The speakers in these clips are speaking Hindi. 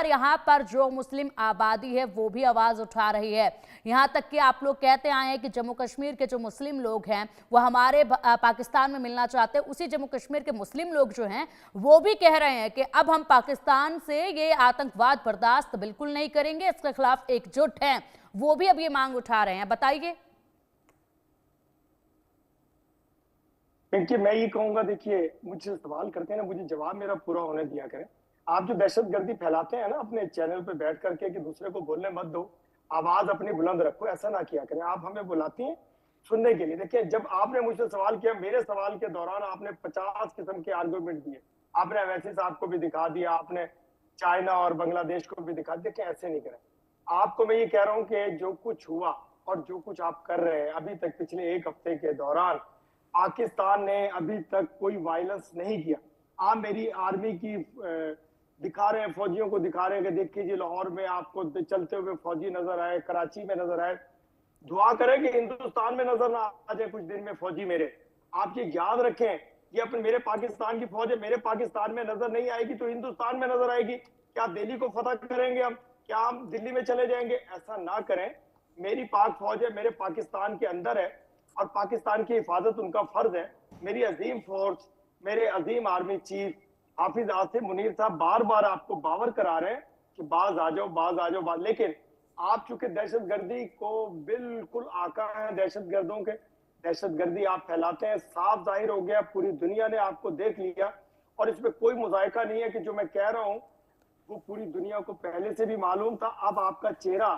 यहाँ पर जो मुस्लिम आबादी है वो भी आवाज उठा रही है। यहाँ तक कि आप लोग कहते आए हैं कि जम्मू कश्मीर के जो मुस्लिम लोग हैं वो हमारे पाकिस्तान में मिलना चाहते हैं। उसी जम्मू कश्मीर के मुस्लिम लोग जो हैं वो भी कह रहे हैं कि अब हम पाकिस्तान से ये आतंकवाद बर्दाश्त बिल्कुल नहीं करेंगे, इसके खिलाफ एकजुट हैं। वो भी अब ये मांग उठा रहे हैं। बताइए। देखिए, मैं ये कहूंगा, देखिए मुझसे सवाल करते हैं ना, मुझे जवाब मेरा पूरा होने दिया करें। आप जो दहशतगर्दी फैलाते हैं ना अपने चैनल पे बैठ करके कि दूसरे को बोलने मत दो, आवाज अपनी बुलंद रखो, ऐसा ना किया करें। आप हमें बुलाती हैं सुनने के लिए। देखिए, जब आपने मुझसे सवाल किया, मेरे सवाल के दौरान आपने 50 किस्म के आर्गूमेंट दिए। आपने अवैसी साहब को भी दिखा दिया, आपने चाइना और बांग्लादेश को भी दिखा दिया कि ऐसे नहीं करें। आपको मैं ये कह रहा हूँ कि जो कुछ हुआ और जो कुछ आप कर रहे हैं अभी तक पिछले एक हफ्ते के दौरान, पाकिस्तान ने अभी तक कोई वायलेंस नहीं किया। आप मेरी आर्मी की दिखा रहे हैं, फौजियों को दिखा रहे हैं कि देखिए लाहौर में आपको चलते हुए फौजी नजर आए, कराची में नजर आए। दुआ करें कि हिंदुस्तान में नजर ना आ जाए कुछ दिन में फौजी मेरे। आप ये याद रखें, ये अपने मेरे पाकिस्तान की फौज है, मेरे पाकिस्तान में नजर नहीं आएगी तो हिंदुस्तान में नजर आएगी। क्या दिल्ली को फतह करेंगे हम? क्या हम दिल्ली में चले जाएंगे? ऐसा ना करें। मेरी पाक फौज है, मेरे पाकिस्तान के अंदर है और पाकिस्तान की हिफाजत उनका फर्ज है। मेरी अजीम फोर्स, मेरे अजीम आर्मी चीफ हाफिज आसिफ मुनीर साहब बार बार आपको बावर करा रहे हैं कि बाज आ जाओ, बाज आ जाओ, लेकिन आप चूंकि दहशतगर्दी को बिल्कुल आका हैं, दहशतगर्दों के दहशतगर्दी आप फैलाते हैं, साफ जाहिर हो गया, पूरी दुनिया ने आपको देख लिया और इसमें कोई मुजायका नहीं है कि जो मैं कह रहा हूं वो पूरी दुनिया को पहले से भी मालूम था। अब आपका चेहरा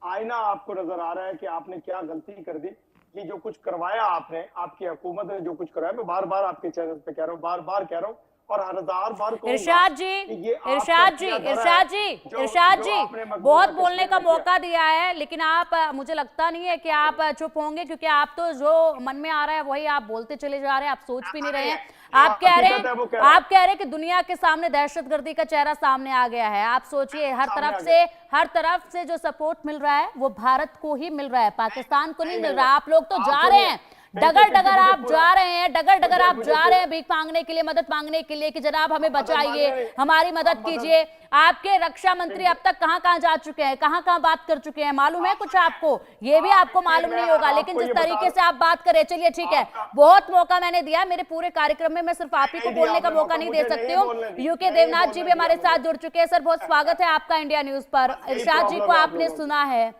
आईना आपको नजर आ रहा है कि आपने क्या गलती कर दी। ये जो कुछ करवाया आपने, आपकी हुकूमत ने जो कुछ करवाया, मैं बार बार आपके चैनल पे कह रहा हूँ, बार बार कह रहा हूँ और 1000 बार इरशाद जी, इरशाद जी, इरशाद जी, इरशाद जी, बहुत बोलने का मौका दिया है, लेकिन आप, मुझे लगता नहीं है कि आप चुप होंगे, क्योंकि आप तो जो मन में आ रहा है वही आप बोलते चले जा रहे हैं, आप सोच भी नहीं रहे हैं। आप कह रहे हैं कि दुनिया के सामने दहशतगर्दी का चेहरा सामने आ गया है। आप सोचिए, हर तरफ से जो सपोर्ट मिल रहा है वो भारत को ही मिल रहा है, पाकिस्तान को नहीं मिल रहा। आप लोग तो जा रहे हैं, डगर डगर आप जा रहे हैं, डगर डगर आप जा रहे हैं भीख मांगने के लिए, मदद मांगने के लिए कि जनाब हमें बचाइए, हमारी मदद कीजिए। आपके रक्षा मंत्री अब तक कहां कहां जा चुके हैं, कहां कहां बात कर चुके हैं, मालूम है कुछ आपको? ये भी आपको मालूम नहीं होगा, लेकिन जिस तरीके से आप बात करें, चलिए ठीक है, बहुत मौका मैंने दिया मेरे पूरे कार्यक्रम में, मैं सिर्फ आप ही को बोलने का मौका नहीं दे सकती हूँ। यूके देवनाथ जी भी हमारे साथ जुड़ चुके हैं। सर, बहुत स्वागत है आपका इंडिया न्यूज पर। इरशाद जी को आपने सुना है,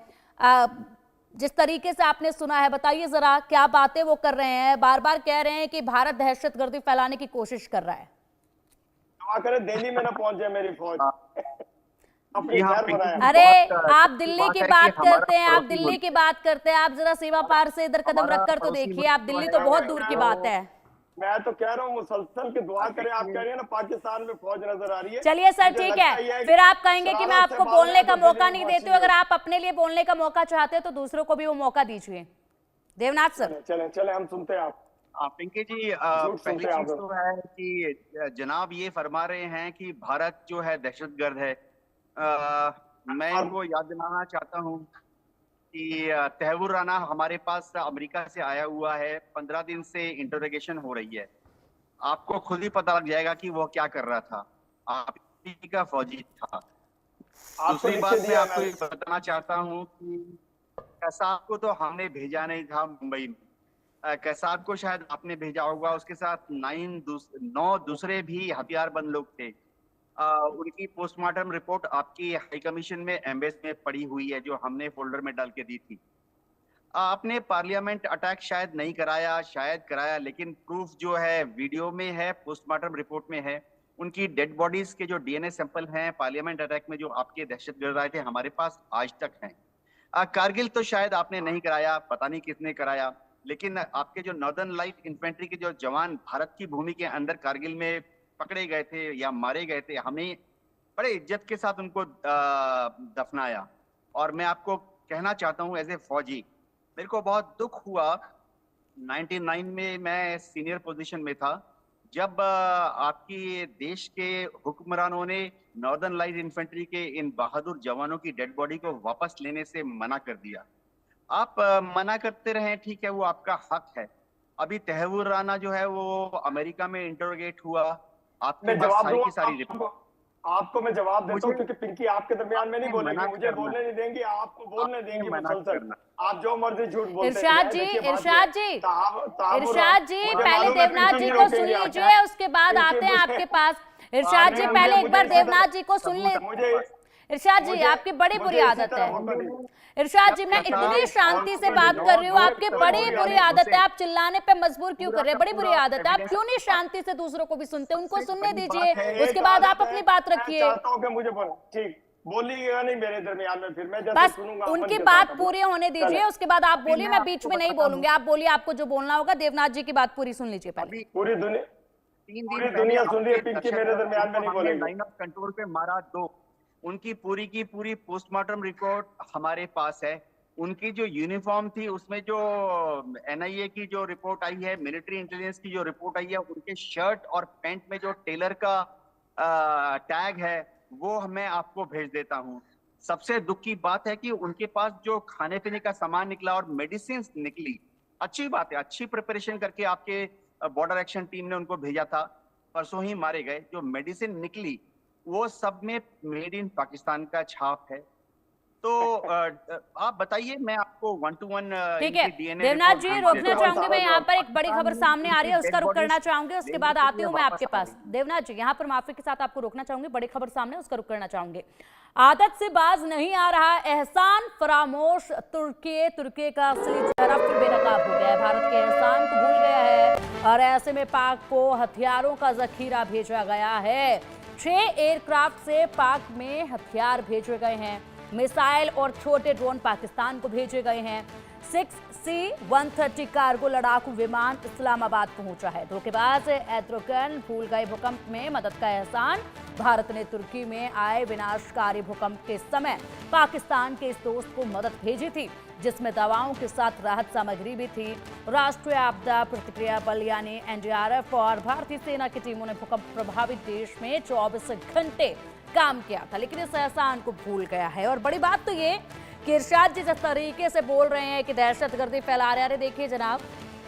जिस तरीके से आपने सुना है, बताइए जरा क्या बातें वो कर रहे हैं। बार बार कह रहे हैं कि भारत दहशतगर्दी फैलाने की कोशिश कर रहा है। दिल्ली में ना पहुंच जाए मेरी फौज। अरे आप दिल्ली की बात करते हैं, आप दिल्ली की बात करते हैं, आप जरा सीमा पार से इधर कदम रखकर तो देखिए, आप दिल्ली तो बहुत दूर की बात है। मैं तो कह रहा हूँ मुसलसल की दुआ करें। आप कह रही है ना पाकिस्तान में फौज नजर आ रही है। चलिए सर, ठीक है, फिर आप कहेंगे कि मैं आपको बोलने का मौका नहीं देती हूँ। अगर आप अपने लिए बोलने का मौका चाहते हैं तो दूसरों को भी वो मौका दीजिए। देवनाथ सर, चले हम सुनते हैं आप। पिंकी जी, पहली चीज तो है कि जनाब ये फरमा रहे हैं कि भारत जो है दहशतगर्द है। मैं इनको याद दिलाना चाहता हूँ कि तहव्वुर राना हमारे पास अमेरिका से आया हुआ है, 15 दिन से इंटरोगेशन हो रही है। आपको खुद ही पता लग जाएगा कि वो क्या कर रहा था, आप का फौजी था। दूसरी बात मैं आपको ये बताना चाहता हूँ कि कैसाब को तो हमने भेजा नहीं था मुंबई में, कैसाब को शायद आपने भेजा होगा, उसके साथ 9 दूसरे भी हथियारबंद लोग थे। उनकी पोस्टमार्टम रिपोर्ट आपकी हाई कमीशन में एम्बेसी में पड़ी हुई है, जो हमने फोल्डर में डाल के दी थी। आपने पार्लियामेंट अटैक शायद नहीं कराया, शायद कराया, लेकिन प्रूफ जो है वीडियो में है, पोस्टमार्टम रिपोर्ट में है। उनकी डेड बॉडीज के जो डीएनए सैंपल हैं पार्लियामेंट अटैक में जो आपके दहशतगर्द आए थे, हमारे पास आज तक हैं। कारगिल तो शायद आपने नहीं कराया, पता नहीं किसने कराया, लेकिन आपके जो नॉर्दर्न लाइट इन्फेंट्री के जो जवान भारत की भूमि के अंदर कारगिल में पकड़े गए थे या मारे गए थे, हमने बड़े इज्जत के साथ उनको दफनाया। और मैं आपको कहना चाहता हूँ एज ए फौजी, मेरे को बहुत दुख हुआ। 99 में मैं सीनियर पोजीशन में था, जब आपकी देश के हुक्मरानों ने नॉर्दर्न लाइट इन्फेंट्री के इन बहादुर जवानों की डेड बॉडी को वापस लेने से मना कर दिया। आप मना करते रहे, ठीक है, वो आपका हक है। अभी तहव्वुर राना जो है वो अमेरिका में इंटरोगेट हुआ, आपके पास सारी की सारी रिपोर्ट। आपको मैं जवाब देता हूँ, क्योंकि पिंकी आपके दरमियान में नहीं बोलेंगी, मुझे करना बोलने नहीं देंगी, आपको बोलने देंगी मना मुसलसल। करना। आप जो मर्जी झूठ बोलते इरशाद हैं। जी, देखिए, बात ये है, इरशाद जी, तहावुर इरशाद जी, मुझे पहले मालूम है देवनाथ पिंकी जी नहीं को सुन रोकेंगी आप, लीजिए, उसके बाद पिंकी आते हैं मुझे- आपके पास। इरशाद जी, पहले एक बार मुझे इसी देवनाथ तरह- जी को सुन ले। मुझे इरशाद जी, मुझे- आपकी बड़ी बुरी मुझे इसी आदत तरह है। मौका दीजिए। इरशाद जी, मैं कतार इतनी शांति से और बात कर रही हूँ, नौ आपकी नौ बड़ी नौ बुरी नौ आदत है, हुसैन। आप चिल्लाने पे मजबूर क्यों कर रहे हैं? बड़ी बुरी पूरा आदत है, आप evidence क्यों नहीं के पास- शांति से दूसरों को भी सुनते? उनको सबसे सुनने बड़ी दीजिए, बात है, उसके एक बाद आप आदत अपनी है, बात मैं रखिए। चाहता हूं कि मुझे बोलो, ठीक बोलिएगा नहीं मेरे दरमियान में, फिर मैं जैसे बस सुनूंगा उनकी अमन के बात साथ। पूरी होने दीजिए, चले। उसके बाद आप अभी बोलिए, मैं मैं बीच आपको में नहीं बताता बोलूंगी। आप बोलिए, आपको जो बोलना होगा। देवनाथ जी की बात पूरी सुन लीजिए पहले। अभी पूरी दुनिया 3 दिन पूरी पहले दुनिया सुन रही है, आपके पिंकी दर्शक मेरे दरमियान में नहीं हमने बोलेगी। लाइन ऑफ कंट्रोल पे मारा 2, उनकी पूरी की पूरी पोस्टमार्टम रिपोर्ट हमारे पास है। उनकी जो यूनिफॉर्म थी उसमें जो एनआईए की जो रिपोर्ट आई है, मिलिट्री इंटेलिजेंस की जो रिपोर्ट आई है, उनके शर्ट और पैंट में जो टेलर का टैग है वो मैं आपको भेज देता हूँ। सबसे दुख की बात है कि उनके पास जो खाने पीने का सामान निकला और मेडिसिन निकली, अच्छी बात है, अच्छी प्रिपरेशन करके आपके बॉर्डर एक्शन टीम ने उनको भेजा था, परसों ही मारे गए। जो मेडिसिन निकली वो सब में मेड इन पाकिस्तान का छाप है। तो आप बताइए, मैं आपको 1 to 1 ठीक है देवनाथ जी, रोकना चाहूंगी मैं यहाँ पर। एक बड़ी खबर सामने आ रही है, उसका रुख करना चाहूंगी, उसके बाद आती हूँ मैं आपके पास। देवनाथ जी, यहाँ पर माफी के साथ आपको रोकना चाहूंगी, बड़ी खबर सामने, उसका रुख करना चाहूंगी। आदत से बाज नहीं आ रहा एहसान फरामोश तुर्की का असली चेहरा फिर बेनकाब हो गया है। भारत के एहसान को भूल गया है और ऐसे में पाक को हथियारों का जखीरा भेजा गया है। 6 एयरक्राफ्ट से पाक में हथियार भेजे गए हैं, मिसाइल और छोटे ड्रोन पाकिस्तान को भेजे गए हैं। 6C-130 कार्गो लड़ाकू विमान इस्लामाबाद पहुंचा है। धोखेबाज एर्दोगन भूल गए भूकंप में मदद का एहसान। भारत ने तुर्की में आए विनाशकारी भूकंप के समय पाकिस्तान के इस दोस्त को मदद भेजी थी, जिसमें दवाओं के साथ राहत सामग्री भी थी। राष्ट्रीय आपदा प्रतिक्रिया बल यानी एनडीआरएफ और भारतीय सेना की टीमों ने भूकंप प्रभावित देश में 24 घंटे काम किया था, लेकिन इस एहसान को भूल गया है। और बड़ी बात तो ये कि इरशाद जी जिस तरीके से बोल रहे हैं कि दहशतगर्दी फैला रहे हैं, अरे देखिए जनाब,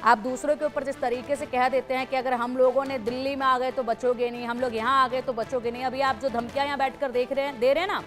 आप दूसरों के ऊपर जिस तरीके से कह देते हैं कि अगर हम लोगों ने दिल्ली में आ गए तो बचोगे नहीं, हम लोग यहाँ आ गए तो बचोगे नहीं। अभी आप जो धमकियां यहाँ बैठकर दे रहे हैं ना,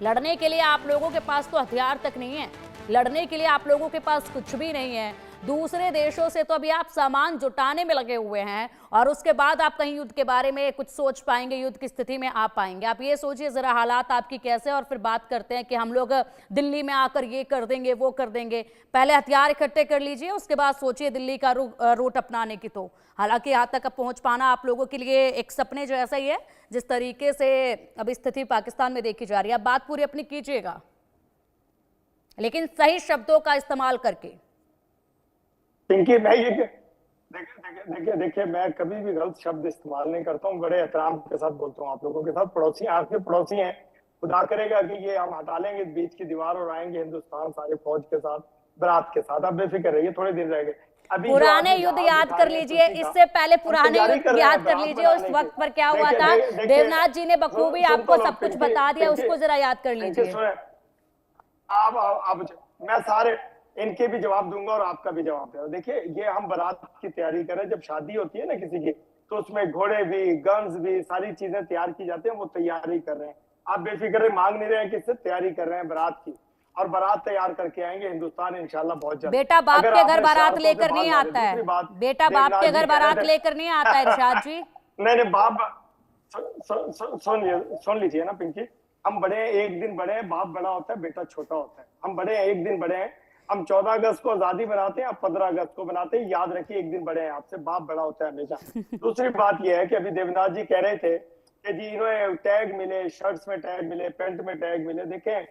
लड़ने के लिए आप लोगों के पास तो हथियार तक नहीं है, लड़ने के लिए आप लोगों के पास कुछ भी नहीं है। दूसरे देशों से तो अभी आप सामान जुटाने में लगे हुए हैं और उसके बाद आप कहीं युद्ध के बारे में कुछ सोच पाएंगे, युद्ध की स्थिति में आ पाएंगे। आप ये सोचिए जरा हालात आपकी कैसे, और फिर बात करते हैं कि हम लोग दिल्ली में आकर ये कर देंगे वो कर देंगे। पहले हथियार इकट्ठे कर लीजिए, उसके बाद सोचिए दिल्ली का रूट अपनाने की। तो हालांकि यहाँ तक पहुंच पाना आप लोगों के लिए एक सपने जैसा ही है, जिस तरीके से अभी स्थिति पाकिस्तान में देखी जा रही है। आप बात पूरी अपनी कीजिएगा, लेकिन सही शब्दों का इस्तेमाल करके। पिंकी, मैं ये देखिए मैं कभी भी गलत शब्द इस्तेमाल नहीं करता हूँ, बड़े एहतराम के साथ बोलता हूँ आप लोगों के साथ। पड़ोसी आपके पड़ोसी हैं, खुदा करेगा कि ये हम हटा लेंगे बीच की दीवार और आएंगे हिंदुस्तान सारे फौज के साथ, बारात के साथ। आप बेफिक्र रहिए, थोड़े दिन रह गए। अभी पुराने युद्ध याद कर लीजिए, इससे पहले पुराने युद्ध याद कर लीजिए, उस वक्त पर क्या हुआ था। देवनाथ जी ने बखूबी आपको सब कुछ बता दिया, उसको जरा याद कर लीजिए। आप मैं सारे इनके भी जवाब दूंगा और आपका भी जवाब दूंगा। देखिए, ये हम बारात की तैयारी कर रहे हैं। जब शादी होती है ना किसी की, तो उसमें घोड़े भी, गन्स भी, सारी चीजें तैयार की जाती हैं, वो तैयारी कर रहे हैं। आप बेफिक्र मांग नहीं रहे हैं, किससे तैयारी कर रहे हैं बारात की, और बारात तैयार करके आएंगे हिंदुस्तान इंशाल्लाह बहुत जल्द। बेटा बाप के घर बारात लेकर नहीं आता है, बेटा बाप के घर बारात लेकर नहीं आता है इरशाद जी। नहीं बाप, सुन लीजिए ना पिंकी, हम बड़े हैं, एक दिन बड़े हैं, बाप बड़ा होता है, बेटा छोटा होता है। हम बड़े हैं, एक दिन बड़े हैं। हम 14 अगस्त को आजादी बनाते हैं, आप 15 अगस्त को बनाते हैं। याद रखिए, एक दिन बड़े हैं आपसे, बाप बड़ा होता है हमेशा। दूसरी बात यह है कि अभी देवनाथ जी कह रहे थे कि जी इन्हें टैग मिले, शर्ट्स में टैग मिले, पैंट में टैग मिले। देखें,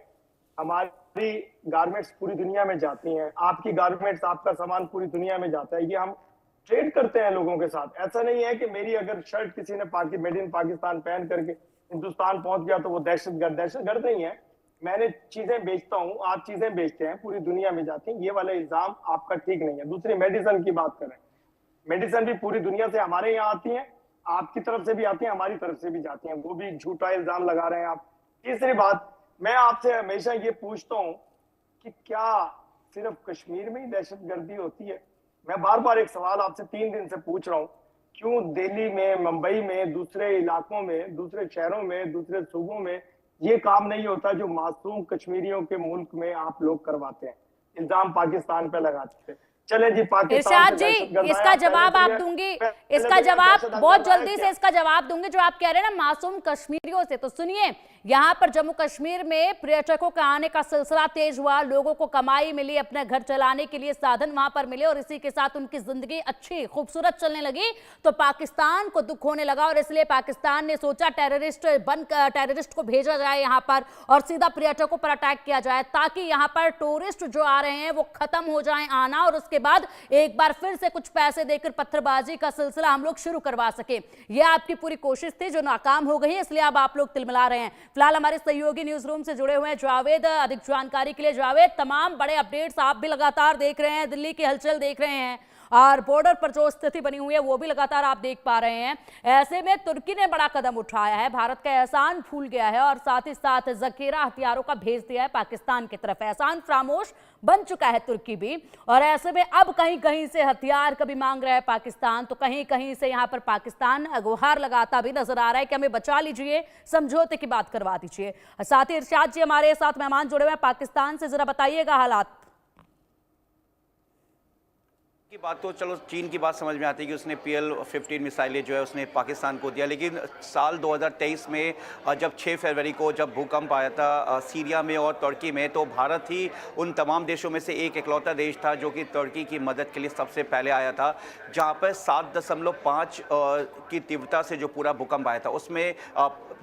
हमारी गारमेंट्स पूरी दुनिया में जाती हैं, आपकी गारमेंट्स, आपका सामान पूरी दुनिया में जाता है। ये हम ट्रेड करते हैं लोगों के साथ। ऐसा नहीं है कि मेरी अगर शर्ट किसी ने मेड इन पाकिस्तान पहन करके हिंदुस्तान पहुंच गया तो वो दहशतगर्द नहीं है। मैंने चीजें बेचता हूं, आप चीजें बेचते हैं, पूरी दुनिया में जाती हैं। ये वाला इल्जाम आपका ठीक नहीं है। दूसरी मेडिसिन की बात करें, मेडिसिन भी पूरी दुनिया से हमारे यहाँ आती है, आपकी तरफ से भी आती है, हमारी तरफ से भी जाती हैं, वो भी झूठा इल्जाम लगा रहे हैं आप। तीसरी बात, मैं आपसे हमेशा ये पूछता हूं कि क्या सिर्फ कश्मीर में ही दहशतगर्दी होती है? मैं बार बार एक सवाल आपसे 3 दिन से पूछ रहा हूं, क्यों दिल्ली में, मुंबई में, दूसरे इलाकों में, दूसरे शहरों में, दूसरे सूबों में ये काम नहीं होता जो मासूम कश्मीरियों के मुल्क में आप लोग करवाते हैं? इल्जाम पाकिस्तान पे लगाते थे। चले जी, पाकिस्तान इरशाद से जी, दहशतगर्द इसका आया, जवाब आप दूंगी, इसका जवाब बहुत जल्दी से इसका जवाब दूंगी। जो आप कह रहे हैं ना मासूम कश्मीरियों से, तो सुनिए, यहाँ पर जम्मू कश्मीर में पर्यटकों के आने का सिलसिला तेज हुआ, लोगों को कमाई मिली, अपने घर चलाने के लिए साधन वहां पर मिले और इसी के साथ उनकी जिंदगी अच्छी खूबसूरत चलने लगी। तो पाकिस्तान को दुख होने लगा और इसलिए पाकिस्तान ने सोचा टेररिस्ट को भेजा जाए यहाँ पर और सीधा पर्यटकों पर अटैक किया जाए, ताकि यहाँ पर टूरिस्ट जो आ रहे हैं वो खत्म हो जाए आना और उसके बाद एक बार फिर से कुछ पैसे देकर पत्थरबाजी का सिलसिला हम लोग शुरू करवा सके। यह आपकी पूरी कोशिश थी जो नाकाम हो गई है, इसलिए अब आप लोग तिलमिला रहे हैं। फिलहाल हमारे सहयोगी न्यूज रूम से जुड़े हुए हैं जावेद, अधिक जानकारी के लिए जावेद। तमाम बड़े अपडेट्स आप भी लगातार देख रहे हैं, दिल्ली की हलचल देख रहे हैं और बॉर्डर पर जो स्थिति बनी हुई है वो भी लगातार आप देख पा रहे हैं। ऐसे में तुर्की ने बड़ा कदम उठाया है, भारत का एहसान भूल गया है और साथ ही साथ जखीरा हथियारों का भेज दिया है पाकिस्तान की तरफ। एहसान फरामोश बन चुका है तुर्की भी, और ऐसे में अब कहीं कहीं से हथियार कभी मांग रहा है पाकिस्तान, तो कहीं कहीं से यहाँ पर पाकिस्तान गुहार लगाता भी नजर आ रहा है कि हमें बचा लीजिए, समझौते की बात करवा दीजिए। साथ ही इरशाद जी हमारे साथ मेहमान जुड़े हुए हैं पाकिस्तान से, जरा बताइएगा हालात की बात। तो चलो चीन की बात समझ में आती है कि उसने PL-15 मिसाइलें जो है उसने पाकिस्तान को दिया, लेकिन साल 2023 में जब 6 फरवरी को जब भूकंप आया था सीरिया में और तुर्की में, तो भारत ही उन तमाम देशों में से एक इकलौता देश था जो कि तुर्की की मदद के लिए सबसे पहले आया था, जहां पर 7.5 की तीव्रता से जो पूरा भूकंप आया था उसमें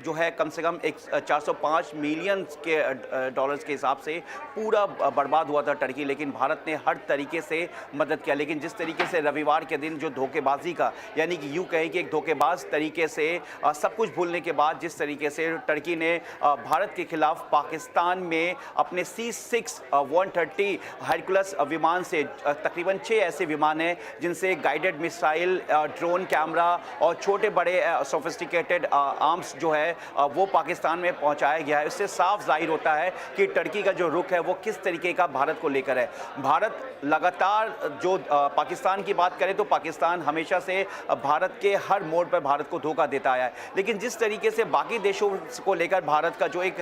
जो है कम से कम 405 मिलियन के डॉलर्स के हिसाब से पूरा बर्बाद हुआ था टर्की। लेकिन भारत ने हर तरीके से मदद किया। लेकिन जिस तरीके से रविवार के दिन जो धोखेबाजी का, यानी कि यूँ कहें कि एक धोखेबाज तरीके से सब कुछ भूलने के बाद जिस तरीके से टर्की ने भारत के खिलाफ पाकिस्तान में अपने C-6-130 हरकुलस विमान से, तकरीबन 6 ऐसे विमान हैं जिनसे गाइडेड मिसाइल, ड्रोन कैमरा और छोटे बड़े सोफिस्टिकेटेड आर्म्स जो है वो पाकिस्तान में पहुंचाया गया है। इससे साफ जाहिर होता है कि टर्की का जो रुख है वो किस तरीके का भारत को लेकर है। भारत लगातार जो पाकिस्तान की बात करें तो पाकिस्तान हमेशा से भारत के हर मोड़ पर भारत को धोखा देता आया है, लेकिन जिस तरीके से बाकी देशों को लेकर भारत का जो एक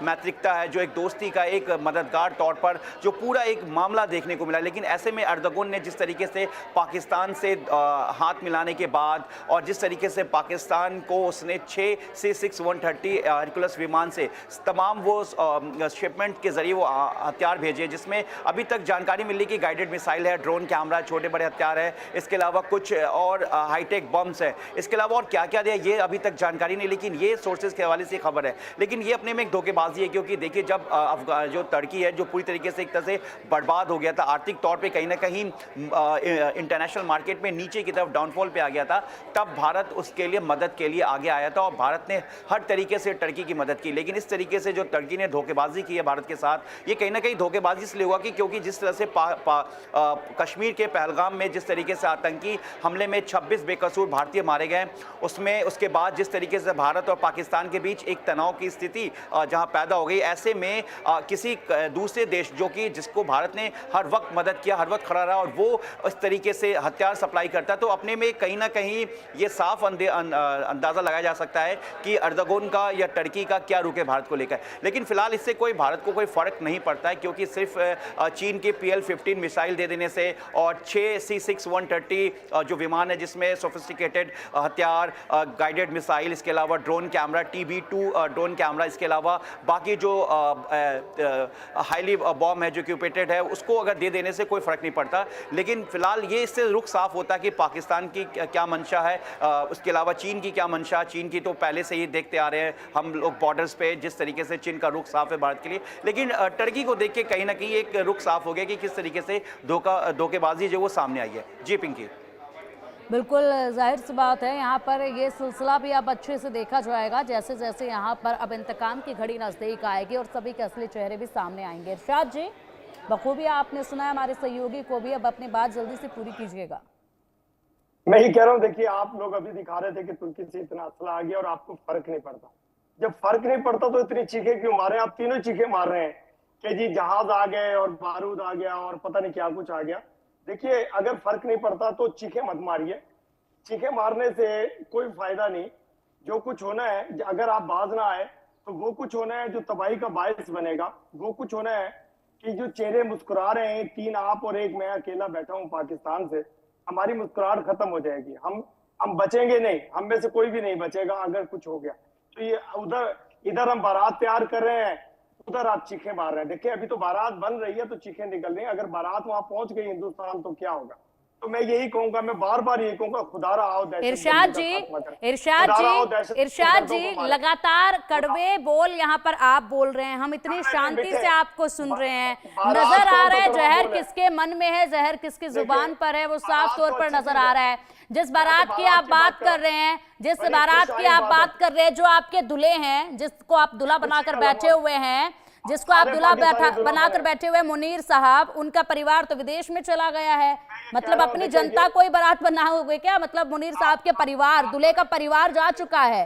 मैत्रिकता है, जो एक दोस्ती का एक मददगार तौर पर जो पूरा एक मामला देखने को मिला, लेकिन ऐसे में अर्दगोन ने जिस तरीके से पाकिस्तान से हाथ मिलाने के बाद और जिस तरीके से पाकिस्तान को उसने 6C-6-130 हरकुलस विमान से तमाम वो शिपमेंट के जरिए वो हथियार भेजे, जिसमें अभी तक जानकारी मिली कि गाइडेड मिसाइल है, ड्रोन कैमरा, छोटे बड़े हथियार है, इसके अलावा कुछ और हाईटेक बम्स है, इसके अलावा और क्या क्या दिया ये अभी तक जानकारी नहीं, लेकिन ये सोर्सेज के हवाले से खबर है। लेकिन ये अपने में एक धोखेबाजी है, क्योंकि देखिए जब जो टर्की है जो पूरी तरीके से एक तरह से बर्बाद हो गया था, आर्थिक तौर पर कहीं ना कहीं इंटरनेशनल मार्केट में नीचे की तरफ डाउनफॉल पे आ गया था, तब भारत उसके लिए मदद के लिए आगे आया था और भारत ने हर तरीके से टर्की की मदद की। लेकिन इस तरीके से जो टर्की ने धोखेबाजी की है भारत के साथ, ये कहीं ना कहीं धोखेबाजी इसलिए हुआ कि क्योंकि जिस तरह से कश्मीर के पहलगाम में जिस तरीके से आतंकी हमले में 26 बेकसूर भारतीय मारे गए, उसमें उसके बाद जिस तरीके से भारत और पाकिस्तान के बीच एक तनाव की स्थिति जहां पैदा हो गई, ऐसे में किसी दूसरे देश जो कि जिसको भारत ने हर वक्त मदद किया, हर वक्त खड़ा रहा और वो इस तरीके से हथियार सप्लाई करता, तो अपने में कहीं ना कहीं ये साफ अंदाजा लगाया जा सकता है कि अर्दगोन का या टर्की का क्या रुख है भारत को लेकर। लेकिन फिलहाल इससे कोई भारत को कोई फर्क नहीं पड़ता है, क्योंकि सिर्फ चीन के PL-15 मिसाइल दे देने से और 6C-6-130 जो विमान है जिसमें सोफिस्टिकेटेड हथियार, गाइडेड मिसाइल, इसके अलावा drone camera, TB2 drone camera, इसके अलावा बाकी जो हाईली बॉम्ब है जो क्यूपेटेड है, उसको अगर दे देने से कोई फर्क नहीं पड़ता। लेकिन फिलहाल ये इससे रुख साफ होता है कि पाकिस्तान की क्या मंशा है, उसके अलावा चीन की क्या मंशा। चीन की तो पहले से ही देखते आ रहे हैं हम लोग बॉर्डर्स पे जिस तरीके से चीन का रुख साफ है भारत के लिए, लेकिन टर्की को देख के कहीं ना कहीं एक रुख साफ हो गया कि किस तरीके से धोखेबाजी जो वो सामने आई है। जी पिंकी, बिल्कुल जाहिर सी बात है, यहाँ पर ये सिलसिला भी अब अच्छे से देखा जाएगा जैसे जैसे यहाँ पर अब इंतकाम की घड़ी नजदीक आएगी और सभी के असली चेहरे भी सामने आएंगे। इरशाद जी, बखूबी आपने सुना है, हमारे सहयोगी को भी अब अपनी बात जल्दी से पूरी कीजिएगा। मैं ही कह रहा हूँ, देखिए आप लोग अभी दिखा रहे थे कि तुर्की से इतना असला आ गया और आपको फर्क नहीं पड़ता। जब फर्क नहीं पड़ता तो इतनी चीखें क्यों मार रहे हैं? आप तीनों चीखें मार रहे हैं कि जी जहाज आ गए और बारूद आ गया और पता नहीं क्या कुछ आ गया। देखिए अगर फर्क नहीं पड़ता तो चीखें मत मारिए, चीखे मारने से कोई फायदा नहीं। जो कुछ होना है, अगर आप बाज ना आए तो वो कुछ होना है जो तबाही का बायस बनेगा। वो कुछ होना है कि जो चेहरे मुस्कुरा रहे हैं, 3 आप और 1 मैं अकेला बैठा हूं पाकिस्तान से, हमारी मुस्कुराहट खत्म हो जाएगी। हम बचेंगे नहीं, हम में से कोई भी नहीं बचेगा अगर कुछ हो गया तो। ये इधर हम बारात तैयार कर रहे हैं, उधर आप चीखे मार रहे हैं। देखिए अभी तो बारात बन रही है तो चीखे निकल रही है, अगर बारात वहां पहुंच गई हिंदुस्तान तो क्या होगा। तो मैं यही कहूंगा, मैं बार बार यही कहूंगा, खुदारा आओ इरशाद जी लगातार कड़वे बोल यहाँ पर आप बोल रहे हैं, हम इतनी शांति से आपको सुन रहे हैं। नजर आ रहा है जहर किसके मन में है, जहर किसकी जुबान पर है, वो साफ तौर पर नजर आ रहा है। जिस बारात की आप बात कर रहे हैं, जिस बारात की आप बात कर रहे हैं, जो आपके दूल्हे हैं, जिसको आप दूल्हा बनाकर बैठे हुए हैं, जिसको आप दूल्हा बनाकर बैठे हुए मुनीर साहब, उनका परिवार तो विदेश में चला गया है। मतलब अपनी जनता को ही बारात बना हुए क्या? मतलब मुनीर साहब के परिवार, दूल्हे का परिवार जा चुका है।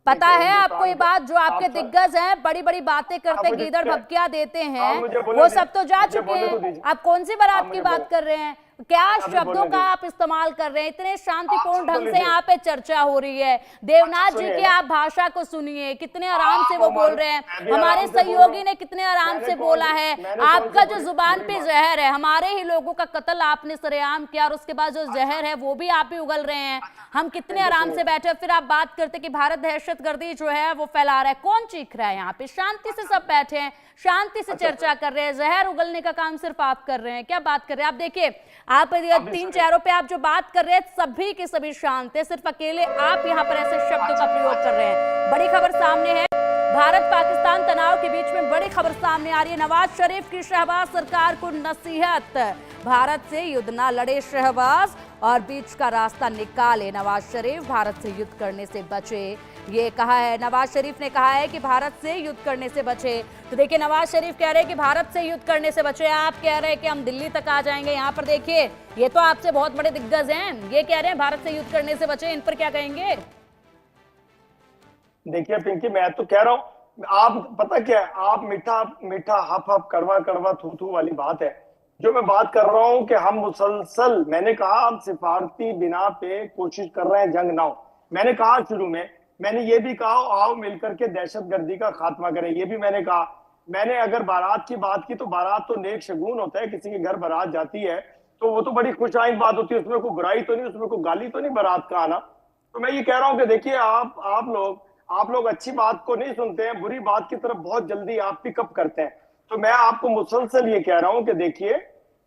पता है आपको ये बात? जो आपके दिग्गज हैं, बड़ी बड़ी बातें करते, गीदड़ भभकिया देते हैं, वो सब तो जा चुके हैं। आप कौन सी बारात की बात कर रहे हैं? क्या शब्दों का आप इस्तेमाल कर रहे हैं? इतने शांतिपूर्ण ढंग से यहाँ पे चर्चा हो रही है। देवनाथ जी की आप भाषा को सुनिए, कितने आराम से वो बोल रहे हैं। हमारे सहयोगी ने कितने आराम से बोला है। आपका जो जुबान पे जहर है, हमारे ही लोगों का कत्ल आपने सरेआम किया, और उसके बाद जो जहर है वो भी आप ही उगल रहे हैं। हम कितने आराम से बैठे, फिर आप बात करते कि भारत दहशतगर्दी जो है वो फैला रहा है। कौन चीख रहा है? यहाँ पे शांति से सब बैठे हैं, शांति से चर्चा कर रहे हैं। जहर उगलने का काम सिर्फ आप कर रहे हैं। क्या बात कर रहे हैं आप? देखिए आप 3 चेहरों पे आप जो बात कर रहे हैं, सभी के सभी शांत है, सिर्फ अकेले आप यहाँ पर ऐसे शब्दों का प्रयोग कर रहे हैं। बड़ी खबर सामने है, भारत पाकिस्तान तनाव के बीच में बड़ी खबर सामने आ रही है। नवाज शरीफ की शहबाज सरकार को नसीहत, भारत से युद्ध ना लड़े शहबाज और बीच का रास्ता निकाले नवाज शरीफ, भारत से युद्ध करने से बचे, ये कहा है। नवाज शरीफ ने कहा है कि भारत से युद्ध करने से बचे। तो देखिए नवाज शरीफ कह रहे हैं कि भारत से युद्ध करने से बचे, आप कह रहे हैं कि हम दिल्ली तक आ जाएंगे। यहाँ पर देखिए, ये तो आपसे बहुत बड़े दिग्गज हैं, ये कह रहे हैं भारत से युद्ध करने से बचे, इन पर क्या कहेंगे? देखिए पिंकी, मैं तो कह रहा हूँ, आप पता क्या है, आप मीठा मीठा हफ हफ कड़वा कड़वा थू थू वाली बात है। जो मैं बात कर रहा हूँ कि हम मुसलसल, मैंने कहा हम सिफारती बिना पे कोशिश कर रहे हैं जंग ना हो। मैंने कहा शुरू में, मैंने ये भी कहा आओ मिलकर के दहशतगर्दी का खात्मा करें, ये भी मैंने कहा। मैंने अगर बारात की बात की तो बारात तो नेक शगुन होता है, किसी के घर बारात जाती है तो वो तो बड़ी खुशआइंद बात होती है, उसमें कोई बुराई तो नहीं, उसमें कोई गाली तो नहीं बारात का आना। तो मैं ये कह रहा हूँ कि देखिए आप लोग अच्छी बात को नहीं सुनते हैं, बुरी बात की तरफ बहुत जल्दी आप पिकअप करते हैं। तो मैं आपको मुसलसल ये कह रहा हूं कि देखिए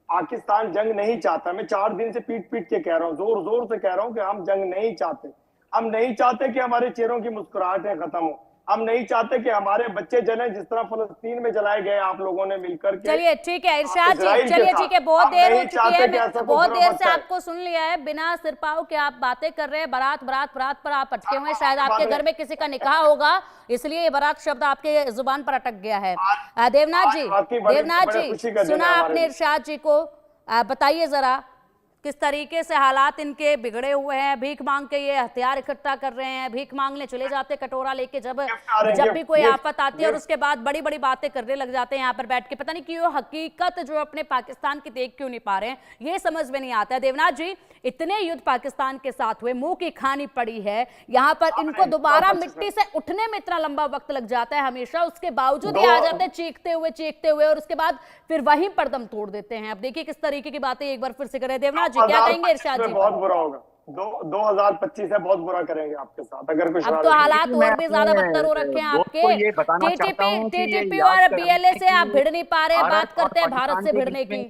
पाकिस्तान जंग नहीं चाहता। मैं 4 दिन से पीट पीट के कह रहा हूं, जोर जोर से कह रहा हूं कि हम जंग नहीं चाहते। हम नहीं चाहते कि हमारे चेहरों की मुस्कुराहटें खत्म हो, हम नहीं चाहते कि हमारे बच्चे जले जिस तरह फलस्तीन में जलाए गए आप लोगों ने मिलकर के। चलिए ठीक है इरशाद जी, चलिए ठीक है, बहुत देर हो चुकी है, बहुत देर से आपको सुन लिया है। बिना सिरपाव के आप बातें कर रहे हैं, बारात बारात बारात पर आप अटके हुए हैं। शायद आपके घर में किसी का निकाह होगा, इसलिए ये बारात शब्द आपके जुबान पर अटक गया है। देवनाथ जी सुना आपने इरशाद जी को, बताइए जरा किस तरीके से हालात इनके बिगड़े हुए हैं। भीख मांग के ये हथियार इकट्ठा कर रहे हैं, भीख मांगने चले जाते कटोरा लेके जब भी कोई आफत आती है, और उसके बाद बड़ी बड़ी बातें करने लग जाते हैं यहाँ पर बैठ के। पता नहीं क्यों हकीकत जो अपने पाकिस्तान की देख क्यों नहीं पा रहे हैं, ये समझ में नहीं आता है। देवनाथ जी, इतने युद्ध पाकिस्तान के साथ हुए, मुंह की खानी पड़ी है, यहाँ पर इनको दोबारा मिट्टी से उठने में इतना लंबा वक्त लग जाता है हमेशा, उसके बावजूद ये आ जाते हैं चीखते हुए और उसके बाद फिर वहीं पर दम तोड़ देते हैं। अब देखिए किस तरीके की बातें एक बार फिर से करें। देवनाथ जी क्या कहेंगे इरशाद जी? बहुत बुरा होगा, 2025 है, बहुत बुरा करेंगे आपके साथ अगर कुछ। अब तो हालात और भी ज्यादा बदतर हो रखे हैं आपके। टीटीपी और बीएलए से आप भिड़ नहीं पा रहे हैं, बात करते हैं भारत से भिड़ने की।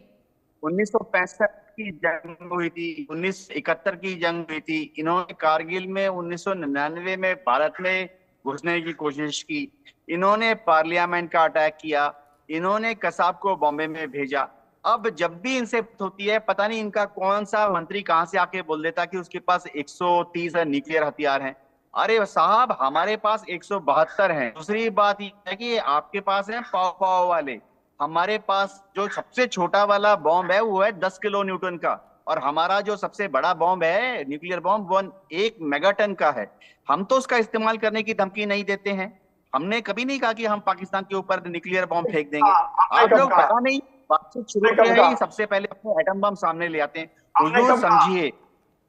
1965 की जंग हुई थी, 1971 की जंग हुई थी, इन्होंने कारगिल में 1999 में भारत में घुसने की कोशिश की, इन्होंने पार्लियामेंट का अटैक किया, इन्होंने कसाब को बॉम्बे में भेजा। अब जब भी इनसे होती है, पता नहीं इनका कौन सा मंत्री कहां से आके बोल देता कि उसके पास 130 न्यूक्लियर हथियार हैं। अरे साहब, हमारे पास 172 हैं। दूसरी बात ये है कि आपके पास है पाव पाव वाले, हमारे पास जो सबसे छोटा वाला बॉम्ब है वो है 10 किलो न्यूटन का, और हमारा जो सबसे बड़ा बॉम्ब है न्यूक्लियर बॉम्ब वो 1 मेगाटन का है। हम तो उसका इस्तेमाल करने की धमकी नहीं देते हैं, हमने कभी नहीं कहा कि हम पाकिस्तान के ऊपर न्यूक्लियर बॉम्ब फेंक देंगे। आप लोग पता नहीं बातचीत शुरू किया है, सबसे पहले अपने एटम बम सामने ले आते हैं। हुजूर समझिए,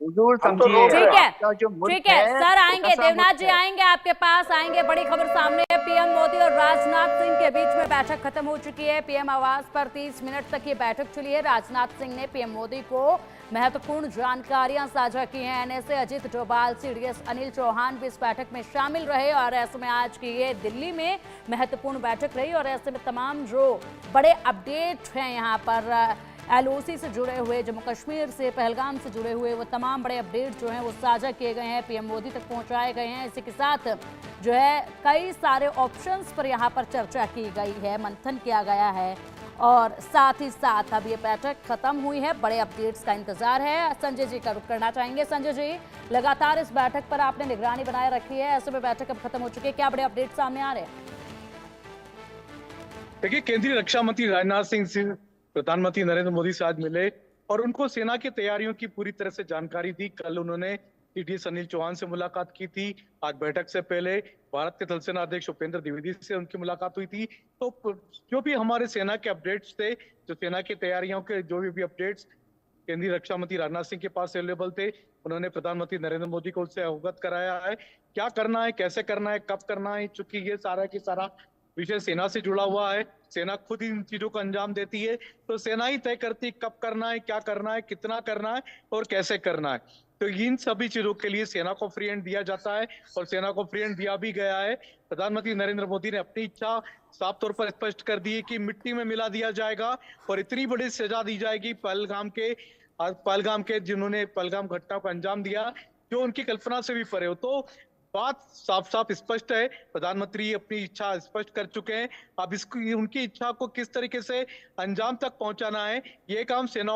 हुजूर हम तो समझिए, रोक रहे हैं। ठीक है, आपका जो मुल्क ठीक है सर, वो आएंगे कैसा देवनाथ मुल्क जी, है? आएंगे आपके पास, आएंगे। बड़ी खबर सामने है, पीएम मोदी और राजनाथ सिंह के बीच में बैठक खत्म हो चुकी है। पीएम आवास पर 30 मिनट तक ये बैठक चली है। राजनाथ सिंह ने पीएम मोदी को महत्वपूर्ण जानकारियां साझा की हैं। एनएसए अजित डोभाल, सीडीएस अनिल चौहान भी इस बैठक में शामिल रहे और ऐसे में आज की ये दिल्ली में महत्वपूर्ण बैठक रही और ऐसे में तमाम जो बड़े अपडेट हैं यहाँ पर एलओसी से जुड़े हुए, जम्मू कश्मीर से, पहलगाम से जुड़े हुए, वो तमाम बड़े अपडेट जो हैं वो साझा किए गए हैं, पीएम मोदी तक पहुंचाए गए हैं। इसी के साथ जो है कई सारे ऑप्शंस पर यहाँ पर चर्चा की गई है, मंथन किया गया है और साथ ही साथ अब ये बैठक खत्म हुई है। बड़े अपडेट्स का इंतजार है। संजय जी का रुख करना चाहेंगे। संजय जी, लगातार इस बैठक पर आपने निगरानी बनाए रखी है, ऐसे में बैठक अब खत्म हो चुकी है, क्या बड़े अपडेट सामने आ रहे हैं? देखिए, केंद्रीय रक्षा मंत्री राजनाथ सिंह से प्रधानमंत्री नरेंद्र मोदी से आज मिले और उनको सेना की तैयारियों की पूरी तरह से जानकारी दी। कल उन्होंने सीडीएस अनिल चौहान से मुलाकात की थी। आज बैठक से पहले भारत के थल सेना अध्यक्ष उपेंद्र द्विवेदी से उनकी मुलाकात हुई थी। तो जो भी हमारे सेना के अपडेट्स थे, जो सेना की तैयारियों के जो भी अपडेट्स केंद्रीय रक्षा मंत्री राजनाथ सिंह के पास अवेलेबल थे, उन्होंने प्रधानमंत्री नरेंद्र मोदी को उससे अवगत कराया है। क्या करना है, कैसे करना है, कब करना है, चूंकि ये सारा की सारा विषय सेना से जुड़ा हुआ है, सेना खुद इन चीजों को अंजाम देती है, तो सेना ही तय करती है कब करना है, क्या करना है, कितना करना है और कैसे करना है। तो इन सभी चीजों के लिए सेना को फ्री हैंड दिया जाता है और सेना को फ्री हैंड दिया भी गया है। प्रधानमंत्री नरेंद्र मोदी ने अपनी इच्छा साफ तौर पर स्पष्ट कर दी है कि मिट्टी में मिला दिया जाएगा और इतनी बड़ी सजा दी जाएगी पहलगाम के जिन्होंने पहलगाम घटना को अंजाम दिया, जो उनकी कल्पना से भी परे हो। तो बात साफ साफ स्पष्ट है, प्रधानमंत्री अपनी इच्छा स्पष्ट कर चुके हैं। अब इसको उनकी इच्छा को किस तरीके से अंजाम तक पहुंचाना है, ये काम सेना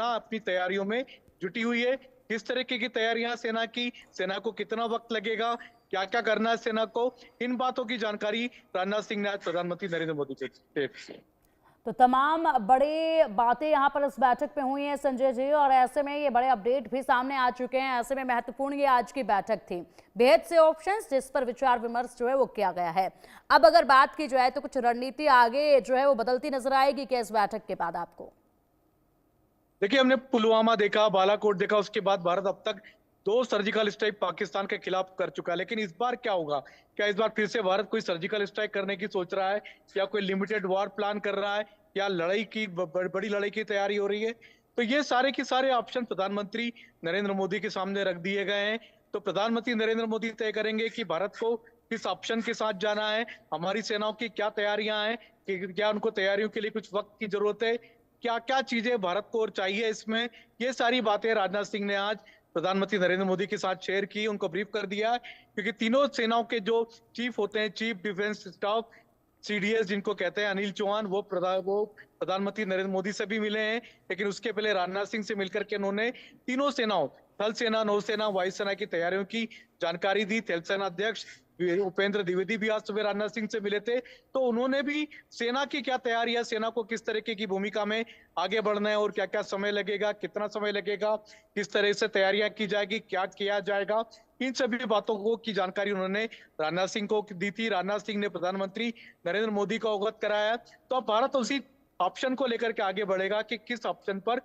अपनी तैयारियों में जुटी हुई है। किस तरीके की तैयारियां सेना को कितना वक्त लगेगा, क्या क्या करना है सेना को, इन बातों की जानकारी राजनाथ सिंह ने आज प्रधानमंत्री नरेंद्र मोदी से। तो तमाम बड़ी बातें यहाँ पर इस बैठक में हुई हैं संजय जी, और ऐसे में ये बड़े अपडेट भी सामने आ चुके हैं। ऐसे में महत्वपूर्ण ये आज की बैठक थी, बेहद से ऑप्शंस जिस पर विचार विमर्श जो है वो किया गया है। अब अगर बात की जाए तो कुछ रणनीति आगे जो है वो बदलती नजर आएगी क्या इस बैठक के बाद आपको? देखिए, हमने पुलवामा देखा, बालाकोट देखा, उसके बाद भारत अब तक 2 सर्जिकल स्ट्राइक पाकिस्तान के खिलाफ कर चुका है। लेकिन इस बार क्या होगा? क्या इस बार फिर से भारत कोई सर्जिकल स्ट्राइक करने की सोच रहा है, या कोई लिमिटेड वॉर प्लान कर रहा है, या बड़ी लड़ाई की तैयारी हो रही है? तो ये सारे के सारे ऑप्शन प्रधानमंत्री नरेंद्र मोदी के सामने रख दिए गए हैं। तो प्रधानमंत्री नरेंद्र मोदी तय करेंगे कि भारत को किस ऑप्शन के साथ जाना है, हमारी सेनाओं की क्या तैयारियां हैं, कि क्या उनको तैयारियों के लिए कुछ वक्त की जरूरत है, क्या क्या चीजें भारत को और चाहिए इसमें। ये सारी बातें राजनाथ सिंह ने आज प्रधानमंत्री नरेंद्र मोदी के साथ शेयर की, उनको ब्रीफ कर दिया, क्योंकि तीनों सेनाओं के जो चीफ होते हैं, चीफ डिफेंस स्टाफ सीडीएस जिनको कहते हैं, अनिल चौहान, वो प्रधानमंत्री नरेंद्र मोदी से भी मिले हैं। लेकिन उसके पहले राजनाथ सिंह से मिलकर के उन्होंने तीनों सेनाओं, थल सेना, नौसेना, वायुसेना की तैयारियों की जानकारी दी। थल सेना अध्यक्ष उपेंद्र द्विवेदी भी आज सुबह राजनाथ सिंह से मिले थे, तो उन्होंने भी सेना की क्या तैयारी है, सेना को किस तरीके की भूमिका में आगे बढ़ना है और क्या क्या समय लगेगा, कितना समय लगेगा, किस तरह से तैयारियां की जाएगी, क्या किया जाएगा, इन सभी बातों को की जानकारी उन्होंने राजनाथ सिंह को दी थी। राजनाथ सिंह ने प्रधानमंत्री नरेंद्र मोदी को अवगत कराया। तो अब भारत उसी ऑप्शन को लेकर के आगे बढ़ेगा कि किस ऑप्शन पर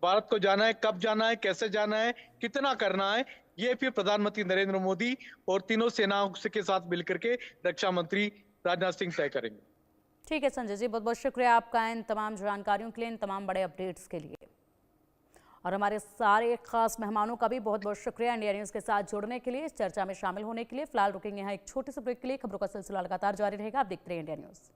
भारत को जाना है, कब जाना है, कैसे जाना है, कितना करना है, ये फिर प्रधानमंत्री नरेंद्र मोदी और तीनों सेनाओं के साथ मिलकर के रक्षा मंत्री राजनाथ सिंह तय करेंगे। ठीक है संजय जी, बहुत बहुत शुक्रिया आपका इन तमाम जानकारियों के लिए, इन तमाम बड़े अपडेट्स के लिए। और हमारे सारे खास मेहमानों का भी बहुत बहुत शुक्रिया इंडिया न्यूज़ के साथ जुड़ने के लिए, इस चर्चा में शामिल होने के लिए। फिलहाल रुकेंगे यहाँ एक छोटे से ब्रेक के लिए। खबरों का सिलसिला लगातार जारी रहेगा, आप देखते रहिए इंडिया न्यूज़।